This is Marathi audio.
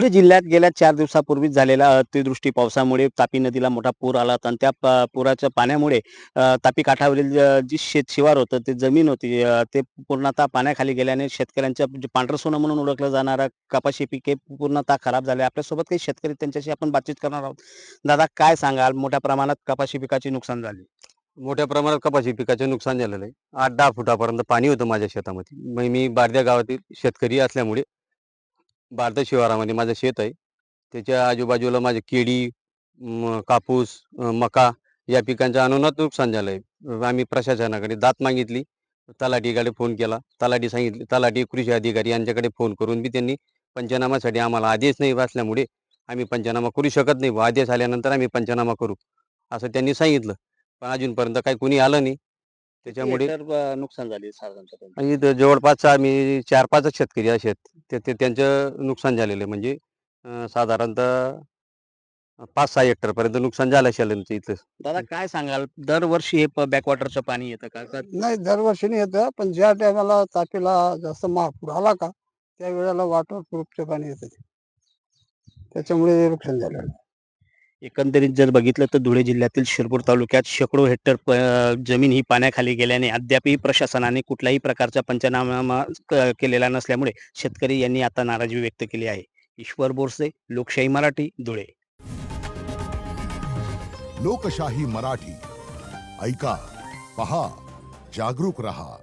धुळे जिल्ह्यात गेल्या 4 दिवसापूर्वीच झालेल्या अतिवृष्टी पावसामुळे तापी नदीला मोठा पूर आला होता आणि त्या पुराच्या पाण्यामुळे तापी काठावरील जी शेतशिवार होतं, ते जमीन होती ते पूर्णतः पाण्याखाली गेल्याने शेतकऱ्यांच्या जे पांढरं सोनं म्हणून ओळखलं जाणारं कपाशी पिके पूर्णतः खराब झाले. आपल्यासोबत काही शेतकरी त्यांच्याशी आपण बातचीत करणार आहोत. दादा काय सांगाल? मोठ्या प्रमाणात कपाशी पिकाची नुकसान झाली. मोठ्या प्रमाणात कपाशी पिकाचे नुकसान झालेलं आहे. 8-10 फुटापर्यंत पाणी होतं माझ्या शेतामध्ये. मग मी बारद्या गावातील शेतकरी असल्यामुळे बारदा शिवारामध्ये माझं शेत आहे. त्याच्या आजूबाजूला माझे केळी, कापूस, मका या पिकांचं अनुनात नुकसान झालं आहे. आम्ही प्रशासनाकडे दाद मागितली. तलाठीकडे फोन केला. तलाठी, कृषी अधिकारी यांच्याकडे फोन करून बी त्यांनी पंचनामासाठी आम्हाला आदेश नाही असल्यामुळे आम्ही पंचनामा करू शकत नाही. आदेश आल्यानंतर आम्ही पंचनामा करू, असं त्यांनी सांगितलं. पण अजूनपर्यंत काही कोणी आलं नाही. किती त्याच्यामुळे हेक्टर नुकसान झाले साधारणतः? आणि इथं जवळपास आम्ही 4-5 शेतकरी असे आहेत. त्यांचं नुकसान झालेलं आहे. म्हणजे साधारणतः 5-6 हेक्टरपर्यंत नुकसान झालं असेल आमचं इथं. दादा काय सांगाल? दरवर्षी हे बॅकवॉटरचं पाणी येतं का? का नाही, दरवर्षी नाही येतं, पण ज्या टायमाला तापीला जास्त महापूर आला का त्यावेळेला वॉटर प्रूफचे पाणी येतं ते. त्याच्यामुळे हे नुकसान झालं. एकंदरीत जर बघितलं तर धुळे जिल्ह्यातील शिरपूर तालुक्यात शेकडो हेक्टर जमीन ही पाण्याखाली गेल्याने अद्यापही प्रशासनाने कुठल्याही प्रकारचा पंचनामा केलेला नसल्यामुळे शेतकरी यांनी आता नाराजी व्यक्त केली आहे. ईश्वर बोरसे, लोकशाही मराठी, धुळे. लोकशाही मराठी ऐका, पहा, जागरूक रहा.